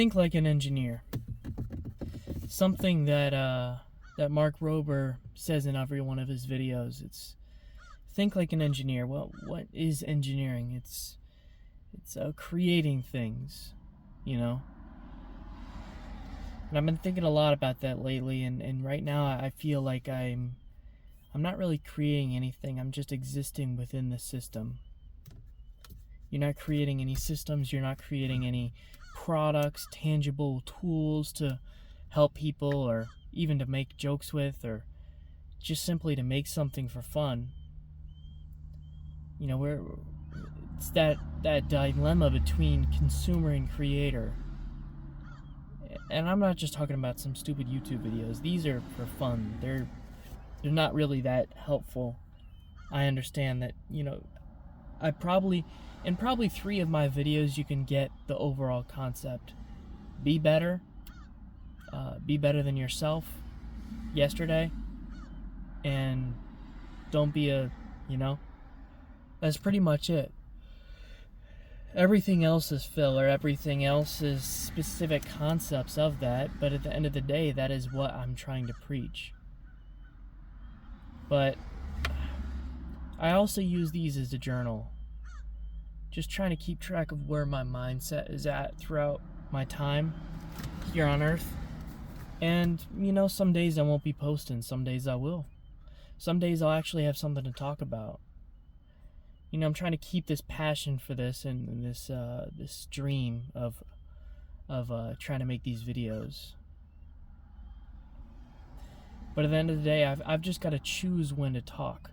Think like an engineer. Something that Mark Rober says in every one of his videos. It's think like an engineer. Well, what is engineering? It's creating things, you know. And I've been thinking a lot about that lately, and right now I feel like I'm not really creating anything. I'm just existing within the system. You're not creating any systems. You're not creating any products, tangible tools to help people, or even to make jokes with, or just simply to make something for fun. You know, it's that dilemma between consumer and creator. And I'm not just talking about some stupid YouTube videos. These are for fun. They're not really that helpful. I understand that, you know, in probably 3 of my videos you can get the overall concept. Be better than yourself yesterday, and don't be that's pretty much it. Everything else is filler, everything else is specific concepts of that, but at the end of the day, that is what I'm trying to preach. But I also use these as a journal. Just trying to keep track of where my mindset is at throughout my time here on Earth. And, you know, some days I won't be posting, some days I will. Some days I'll actually have something to talk about. You know, I'm trying to keep this passion for this and this dream of trying to make these videos. But at the end of the day, I've just got to choose when to talk.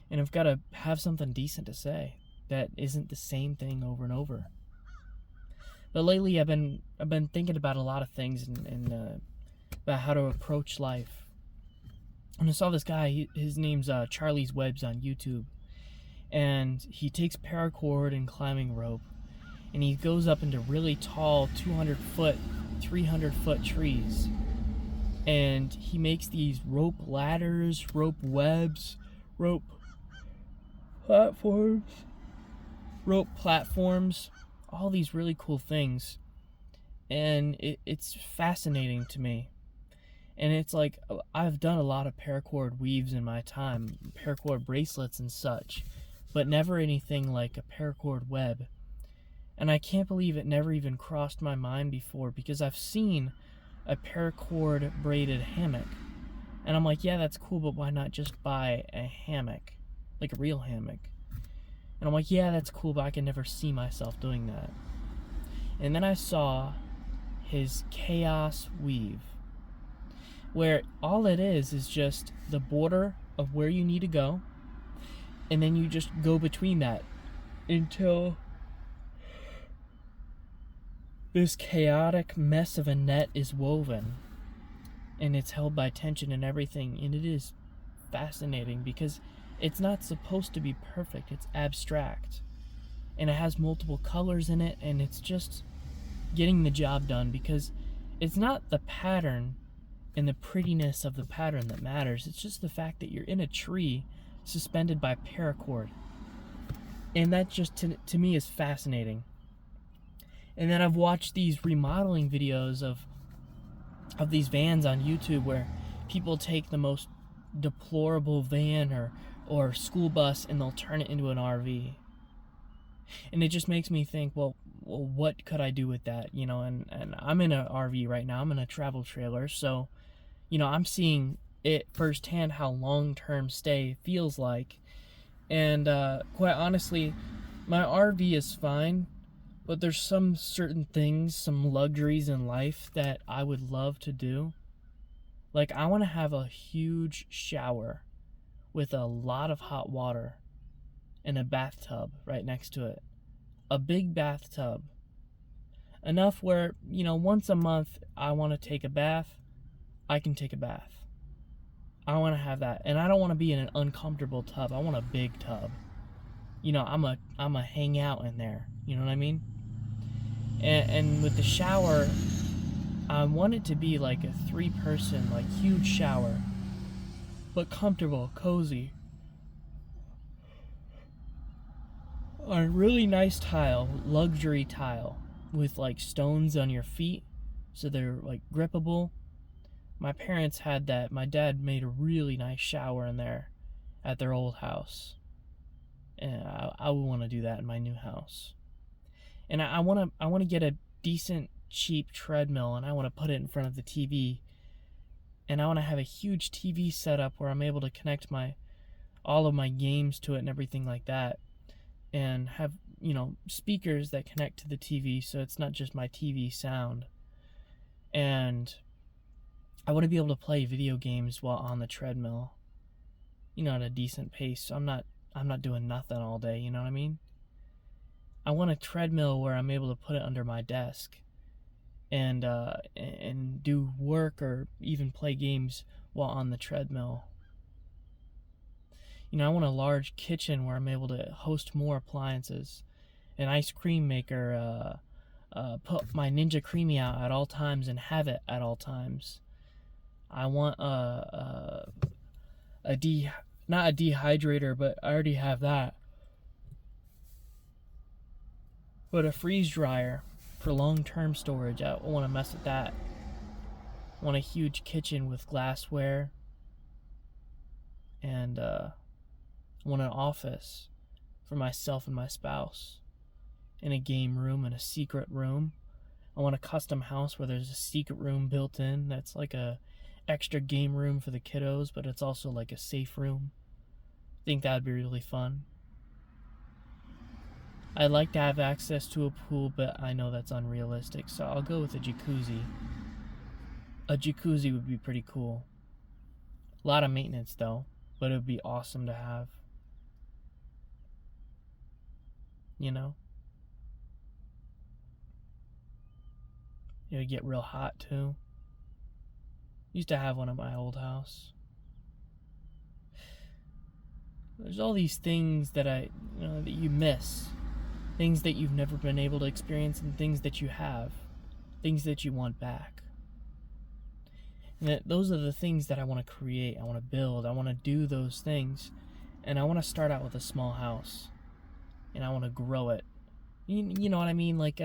And I've got to have something decent to say that isn't the same thing over and over. But lately, I've been thinking about a lot of things and about how to approach life. And I saw this guy. His name's Charlie's Webs on YouTube, and he takes paracord and climbing rope, and he goes up into really tall 200-foot, 300-foot trees, and he makes these rope ladders, rope webs, rope platforms, all these really cool things. And it's fascinating to me. And it's like, I've done a lot of paracord weaves in my time, paracord bracelets and such, but never anything like a paracord web. And I can't believe it never even crossed my mind before, because I've seen a paracord braided hammock. And I'm like, yeah, that's cool, but why not just buy a hammock? Like a real hammock. And I'm like, yeah, that's cool, but I can never see myself doing that. And then I saw his Chaos Weave, where all it is just the border of where you need to go, and then you just go between that until this chaotic mess of a net is woven, and it's held by tension and everything. And it is fascinating because it's not supposed to be perfect. It's abstract, and it has multiple colors in it, and it's just getting the job done, because it's not the pattern and the prettiness of the pattern that matters. It's just the fact that you're in a tree suspended by paracord. And that just to me is fascinating. And then I've watched these remodeling videos of these vans on YouTube, where people take the most deplorable van or school bus and they'll turn it into an RV. And it just makes me think, well, what could I do with that? You know, and I'm in an RV right now. I'm in a travel trailer, so, you know, I'm seeing it firsthand how long-term stay feels like. And quite honestly, my RV is fine, but there's some certain things, some luxuries in life that I would love to do. Like, I want to have a huge shower with a lot of hot water and a bathtub right next to it. A big bathtub. Enough where, you know, once a month I want to take a bath, I can take a bath. I want to have that. And I don't want to be in an uncomfortable tub. I want a big tub. You know, I'm a hang out in there. You know what I mean? And with the shower, I want it to be like a 3-person, like, huge shower, but comfortable, cozy, on really nice tile, luxury tile, with like stones on your feet, so they're like grippable. My parents had that. My dad made a really nice shower in there at their old house, and I would want to do that in my new house. And I want to get a decent, cheap treadmill, and I want to put it in front of the TV. And I want to have a huge TV setup where I'm able to connect all of my games to it and everything like that, and have, speakers that connect to the TV, so it's not just my TV sound. And I want to be able to play video games while on the treadmill, at a decent pace. So I'm not doing nothing all day, you know what I mean? I want a treadmill where I'm able to put it under my desk and do work or even play games while on the treadmill. I want a large kitchen where I'm able to host more appliances, an ice cream maker, put my Ninja Creamy out at all times and have it at all times. I want not a dehydrator, but I already have that. But a freeze dryer for long-term storage. I want to mess with that. I want a huge kitchen with glassware, and I want an office for myself and my spouse, and a game room and a secret room. I want a custom house where there's a secret room built in that's like a extra game room for the kiddos, but it's also like a safe room. I think that'd be really fun. I'd like to have access to a pool, but I know that's unrealistic, so I'll go with a jacuzzi. A jacuzzi would be pretty cool. A lot of maintenance though, but it would be awesome to have. It would get real hot too. Used to have one at my old house. There's all these things that that you miss. Things that you've never been able to experience, and things that you have. Things that you want back. And those are the things that I want to create. I want to build. I want to do those things. And I want to start out with a small house. And I want to grow it. You know what I mean? Like,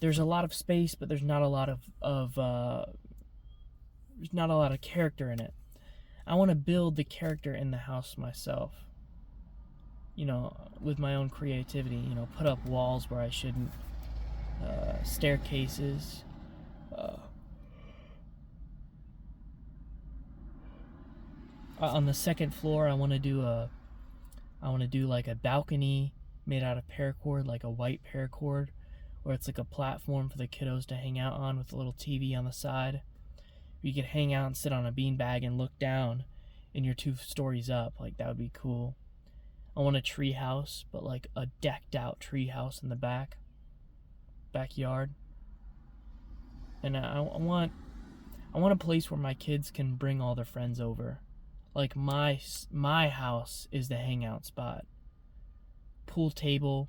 there's a lot of space, but there's not a lot there's not a lot of character in it. I want to build the character in the house myself. With my own creativity. Put up walls where I shouldn't. Staircases. On the second floor, I want to do like a balcony made out of paracord, like a white paracord, where it's like a platform for the kiddos to hang out on with a little TV on the side. You could hang out and sit on a beanbag and look down, and you're 2 stories up. Like, that would be cool. I want a tree house, but like a decked out tree house in the backyard. And I want a place where my kids can bring all their friends over. Like, my house is the hangout spot. Pool table,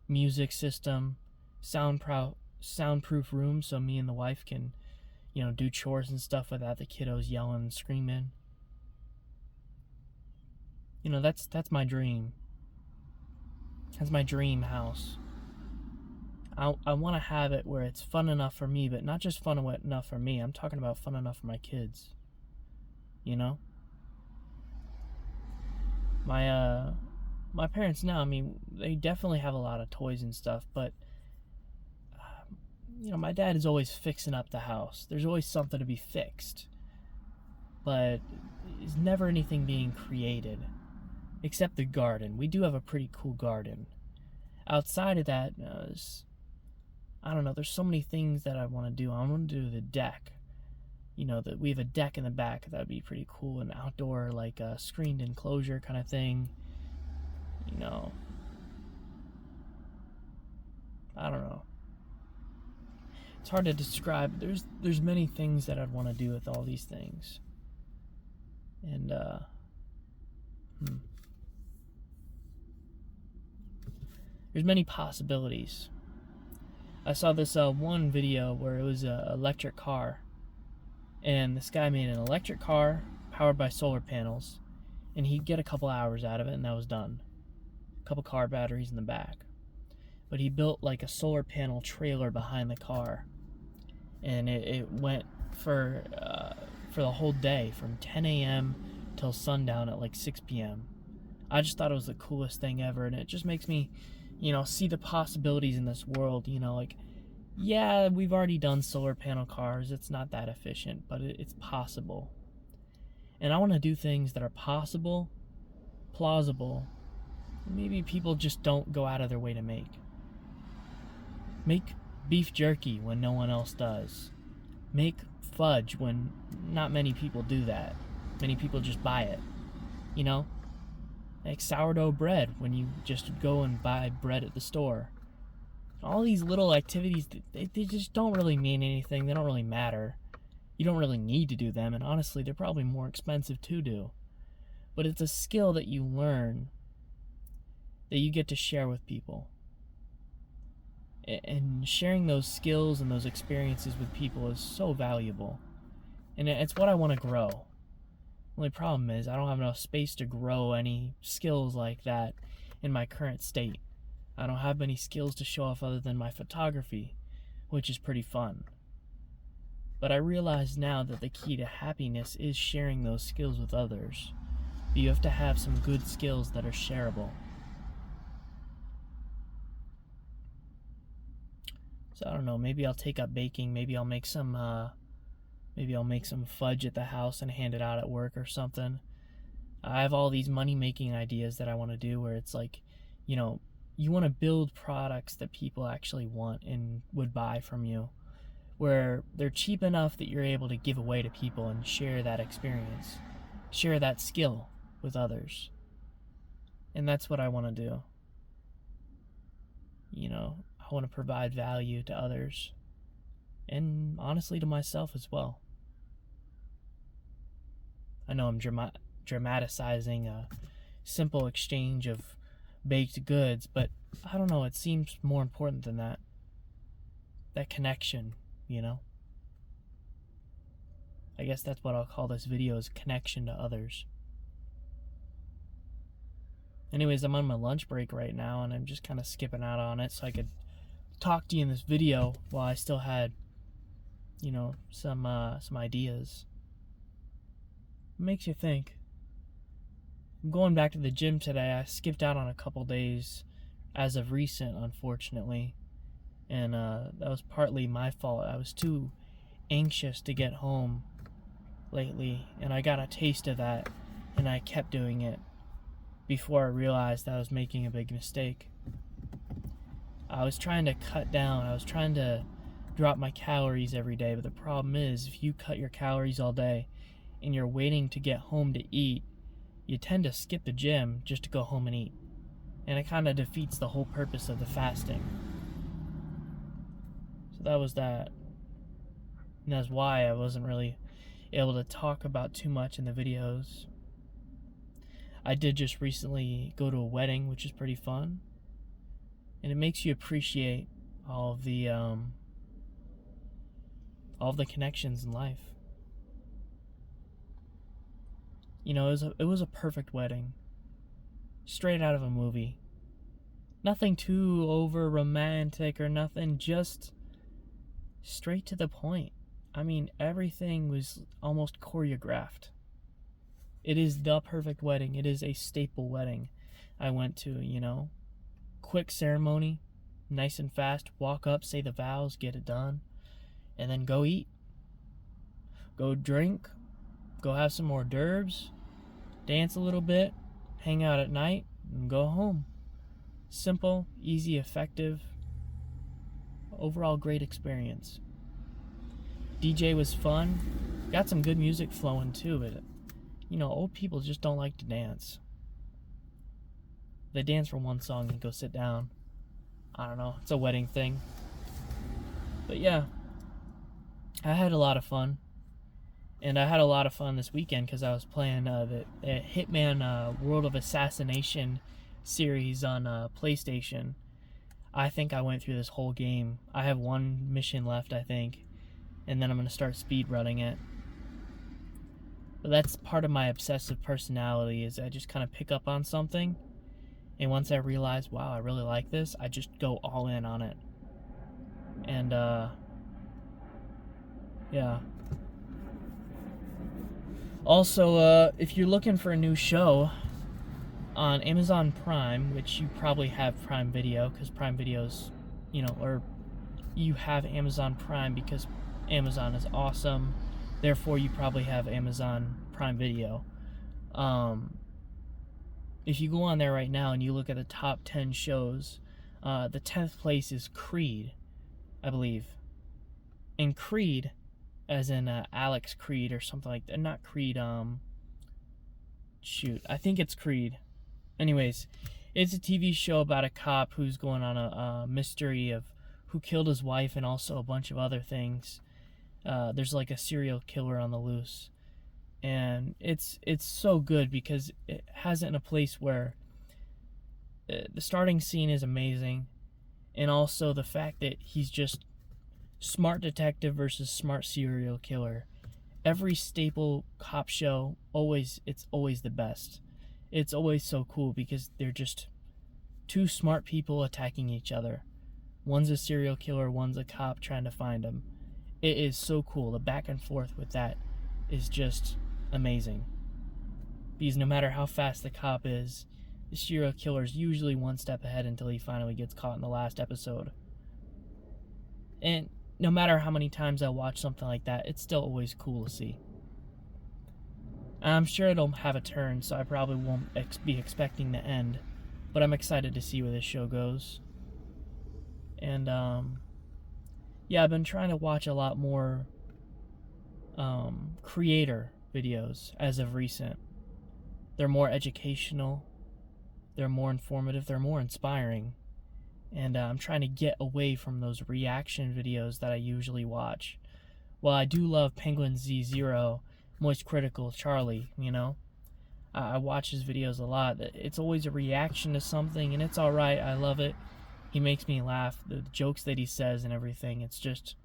music system, soundproof room, so me and the wife can, do chores and stuff without the kiddos yelling and screaming. That's my dream. That's my dream house. I want to have it where it's fun enough for me, but not just fun enough for me. I'm talking about fun enough for my kids. My parents now, they definitely have a lot of toys and stuff, but my dad is always fixing up the house. There's always something to be fixed, but there's never anything being created, except the garden. We do have a pretty cool garden. Outside of that, I don't know, there's so many things that I want to do. I want to do the deck. That we have a deck in the back. That would be pretty cool. An outdoor, like a screened enclosure kind of thing. I don't know. It's hard to describe. There's many things that I'd want to do with all these things. And, there's many possibilities. I saw this one video where it was an electric car. And this guy made an electric car powered by solar panels, and he'd get a couple hours out of it, and that was done. A couple car batteries in the back. but he built like a solar panel trailer behind the car, and it went for the whole day from 10 a.m. till sundown at like 6 p.m. I just thought it was the coolest thing ever, and it just makes me, see the possibilities in this world. Like, yeah, we've already done solar panel cars. It's not that efficient, but it's possible. And I want to do things that are possible, plausible, maybe people just don't go out of their way to make. Make beef jerky when no one else does. Make fudge when not many people do that. Many people just buy it. Make sourdough bread when you just go and buy bread at the store. All these little activities, they just don't really mean anything. They don't really matter. You don't really need to do them, and honestly, they're probably more expensive to do. But it's a skill that you learn that you get to share with people. And sharing those skills and those experiences with people is so valuable. And it's what I want to grow. Only problem is I don't have enough space to grow any skills like that in my current state. I don't have many skills to show off other than my photography, which is pretty fun. But I realize now that the key to happiness is sharing those skills with others. But you have to have some good skills that are shareable. So I don't know, maybe I'll take up baking, maybe I'll make some fudge at the house and hand it out at work or something. I have all these money-making ideas that I want to do where it's like, you want to build products that people actually want and would buy from you, where they're cheap enough that you're able to give away to people and share that experience, share that skill with others. And that's what I want to do. I want to provide value to others, and honestly to myself as well. I know I'm dramaticizing a simple exchange of baked goods, but I don't know, it seems more important than that. That connection, I guess that's what I'll call this video, is connection to others. Anyways, I'm on my lunch break right now, and I'm just kind of skipping out on it so I could talk to you in this video while I still had, some ideas. It makes you think. I'm going back to the gym today. I skipped out on a couple days as of recent, unfortunately, and that was partly my fault. I was too anxious to get home lately, and I got a taste of that, and I kept doing it before I realized I was making a big mistake. I was trying to cut down. I was trying to drop my calories every day, but the problem is if you cut your calories all day and you're waiting to get home to eat, you tend to skip the gym just to go home and eat. And it kind of defeats the whole purpose of the fasting. So that was that. And that's why I wasn't really able to talk about too much in the videos. I did just recently go to a wedding, which is pretty fun. And it makes you appreciate all of the connections in life. It was a perfect wedding. Straight out of a movie. Nothing too over romantic or nothing, just straight to the point. I mean, everything was almost choreographed. It is the perfect wedding. It is a staple wedding I went to, Quick ceremony, nice and fast. Walk up, say the vows, get it done, and then go eat. Go drink, go have some hors d'oeuvres, dance a little bit, hang out at night, and go home. Simple, easy, effective. Overall, great experience. DJ was fun. Got some good music flowing too, but old people just don't like to dance. They dance for one song and go sit down. I don't know. It's a wedding thing. But yeah, I had a lot of fun. And I had a lot of fun this weekend because I was playing the Hitman World of Assassination series on PlayStation. I think I went through this whole game. I have one mission left, I think. And then I'm going to start speedrunning it. But that's part of my obsessive personality, is I just kind of pick up on something And once I realize, wow, I really like this, I just go all in on it. And yeah. Also, if you're looking for a new show on Amazon Prime, which you probably have Prime Video, because Prime Video's, or you have Amazon Prime because Amazon is awesome. Therefore, you probably have Amazon Prime Video. If you go on there right now and you look at the top 10 shows, the 10th place is Creed, I believe. And Creed, as in Alex Creed or something like that. Not Creed, shoot. I think it's Creed. Anyways, it's a TV show about a cop who's going on a mystery of who killed his wife and also a bunch of other things. There's like a serial killer on the loose. And it's so good because it has it in a place where the starting scene is amazing, and also the fact that he's just smart detective versus smart serial killer. Every staple cop show, it's always the best. It's always so cool because they're just two smart people attacking each other. One's a serial killer, one's a cop trying to find him. It is so cool. The back and forth with that is just amazing. Because no matter how fast the cop is, the serial killer is usually one step ahead until he finally gets caught in the last episode. And no matter how many times I watch something like that, it's still always cool to see. I'm sure it'll have a turn, so I probably won't be expecting the end, but I'm excited to see where this show goes. And yeah, I've been trying to watch a lot more creator videos as of recent. They're more educational, they're more informative, they're more inspiring. And I'm trying to get away from those reaction videos that I usually watch. While I do love Penguin Z0, Moist Critical Charlie, I watch his videos a lot. It's always a reaction to something, and it's alright, I love it. He makes me laugh, the jokes that he says and everything. It's just,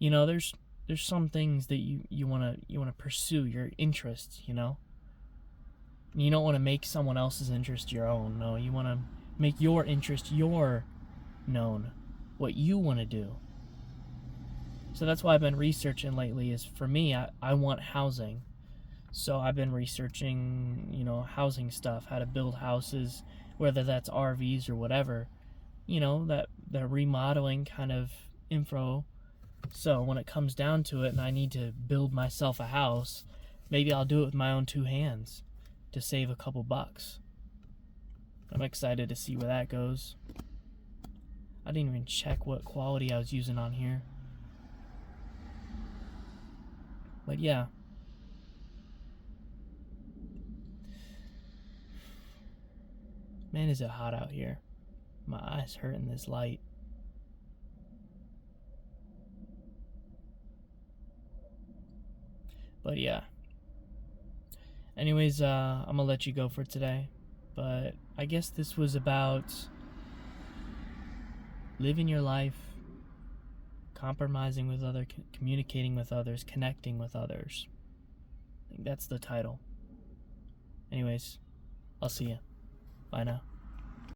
there's some things that you wanna pursue, your interests, You don't want to make someone else's interest your own. No, you want to make your interest your known, what you want to do. So that's why I've been researching lately. Is for me, I want housing. So I've been researching, housing stuff, how to build houses, whether that's RVs or whatever, that remodeling kind of info. So when it comes down to it and I need to build myself a house, maybe I'll do it with my own two hands to save a couple bucks. I'm excited to see where that goes. I didn't even check what quality I was using on here. But yeah. Man, is it hot out here. My eyes hurt in this light. But yeah. Anyways, I'm gonna let you go for today. But I guess this was about living your life, compromising with others, communicating with others, connecting with others. I think that's the title. Anyways, I'll see you. Bye now.